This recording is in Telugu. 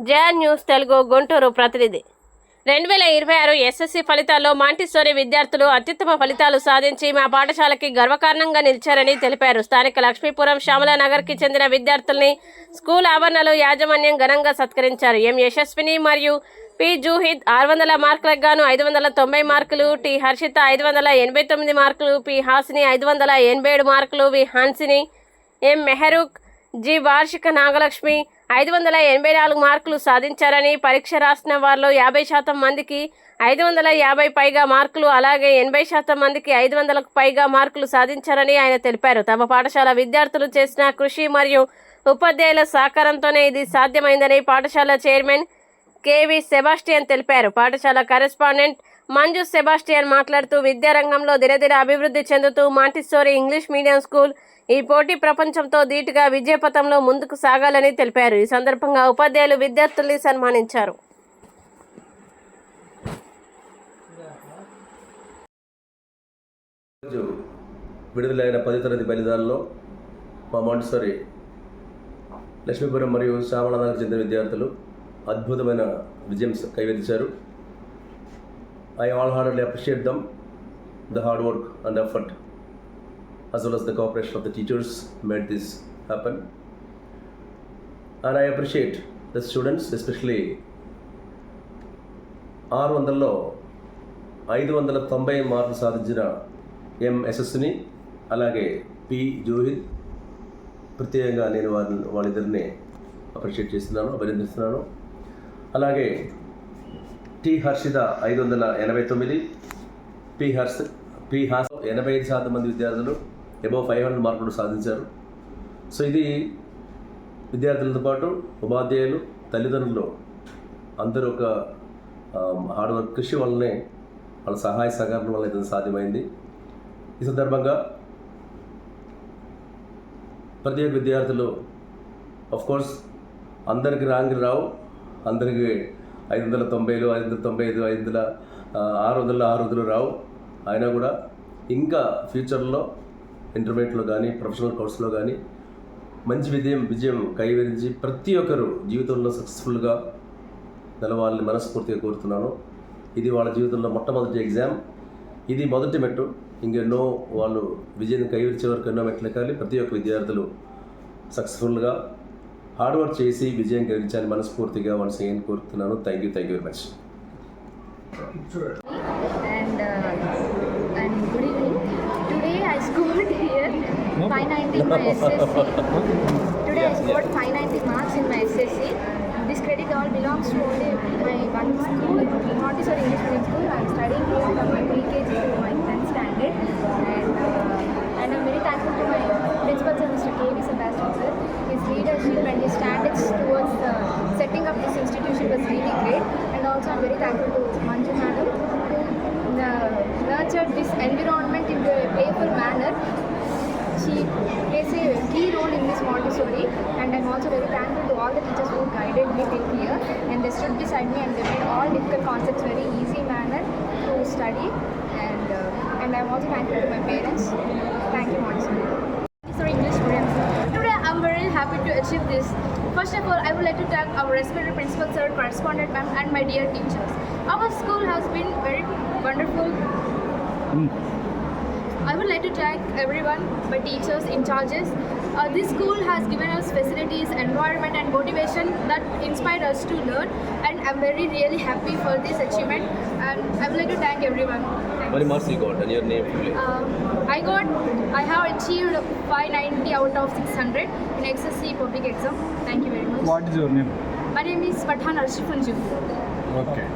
జేఆర్ న్యూస్ తెలుగు గుంటూరు ప్రతినిధి. 2026 ఎస్ఎస్సి ఫలితాల్లో మాంటిస్సోరీ విద్యార్థులు అత్యుత్తమ ఫలితాలు సాధించి మా పాఠశాలకి గర్వకారణంగా నిలిచారని తెలిపారు. స్థానిక లక్ష్మీపురం శ్యామలానగర్కి చెందిన విద్యార్థుల్ని స్కూల్ ఆవరణలో యాజమాన్యం ఘనంగా సత్కరించారు. ఎం యశస్విని మరియు పి జూహిద్ 600 మార్కులకు గాను 590 మార్కులు, టి హర్షిత 589 మార్కులు, పి హాసిని 587 మార్కులు, వి హాన్సిని, ఎం మెహరూక్, జి వార్షిక నాగలక్ష్మి 584 మార్కులు సాధించారని, పరీక్ష రాసిన వారిలో 50% మందికి 550 పైగా మార్కులు, అలాగే 80% మందికి 500కు పైగా మార్కులు సాధించారని ఆయన తెలిపారు. తమ పాఠశాల విద్యార్థులు చేసిన కృషి మరియు ఉపాధ్యాయుల సహకారంతోనే ఇది సాధ్యమైందని పాఠశాల చైర్మన్ కెవి సెబాస్టియన్ తెలిపారు. పాఠశాల కరెస్పాండెంట్ మంజు సెబాస్టియన్ మాట్లాడుతూ విద్యారంగంలో దినదిన అభివృద్ధి చెందుతూ మాంటిస్సోరీ ఇంగ్లీష్ మీడియం స్కూల్ ఈ పోటీ ప్రపంచంతో ధీటుగా విజయపథంలో ముందుకు సాగాలని తెలిపారు. ఈ సందర్భంగా ఉపాధ్యాయులు విద్యార్థుల్ని సన్మానించారు. విడుదలైన 10వ తరగతి ఫలితాల్లో మా మాంటిస్సోరీ లక్ష్మీపురం మరియు శ్యామలానగర్ చెందిన విద్యార్థులు అద్భుతమైన విజయం కైవరించారు. I wholeheartedly appreciate them, the hard work and effort, as well as the cooperation of the teachers made this happen. And I appreciate the students, especially 600లో 590 మార్కులు సాధించిన ఎం యశస్విని అలాగే పి జూహిద్, ప్రత్యేకంగా నేను వాళ్ళిద్దరిని అప్రిషియేట్ చేస్తున్నాను, అభినందిస్తున్నాను. అలాగే టి హర్షిత 589, పి హాస్ 85% మంది విద్యార్థులు అబౌవ్ 500 మార్కులు సాధించారు. సో ఇది విద్యార్థులతో పాటు ఉపాధ్యాయులు, తల్లిదండ్రులు అందరూ ఒక హార్డ్ వర్క్ కృషి వల్లనే వాళ్ళ సహాయ సహకారం వల్ల ఇది సాధ్యమైంది. ఈ సందర్భంగా ప్రతి ఒక్క విద్యార్థులు ఆఫ్కోర్స్ అందరికి ర్యాంకులు రావు, అందరికీ 590, 595, 600 రావు. అయినా కూడా ఇంకా ఫ్యూచర్లో ఇంటర్మీడియట్లో కానీ ప్రొఫెషనల్ కోర్సులో కానీ మంచి విజయం కైవరించి ప్రతి ఒక్కరు జీవితంలో సక్సెస్ఫుల్గా నిలవాలని మనస్ఫూర్తిగా కోరుతున్నాను. ఇది వాళ్ళ జీవితంలో మొట్టమొదటి ఎగ్జామ్, ఇది మొదటి మెట్టు. ఇంకెన్నో వాళ్ళు విజయం కైవరించే వరకు ఎన్నో మెట్లు ఎక్కాలి. ప్రతి ఒక్క విద్యార్థులు సక్సెస్ఫుల్గా హార్డ్ వర్క్ చేసి విజయం కలిగించాలని మనస్ఫూర్తిగా వన్స్ అగైన్ కోరుతున్నాను. Thank you very much. And good evening. Today I scored here 590 in my SSC. Today I scored 590 marks in my SSC. This credit all belongs to only my one school, Montessori English Medium School. I am studying here from my pre-KG to my 10th standard, and I am very thankful to my principal sir, Mr. K.V. Sebastian sir. His leadership and his standards towards setting up this institution was really great. And also I am very thankful to Manju madam who nurtured this environment into a playful manner. She plays a key role in this Montessori, and I am also very thankful to all the teachers who guided me till here, and they stood beside me and they made all difficult concepts very easy manner to study, and I am also thankful to my parents. Thank you, Montessori. Montessori English Medium. Today I am very happy to achieve this. First of all, I would like to thank our respected principal sir, correspondent ma'am, and my dear teachers. Our school has been very wonderful. I would like to thank everyone, my teachers, in charges. This school has given us facilities, environment and motivation that inspired us to learn, and I'm really happy for this achievement, and I would like to thank everyone. How many marks you got and your name? I have achieved 590 out of 600 in SSC public exam. Thank you very much. What is your name? My name is Pathan Arshif Funju. Okay.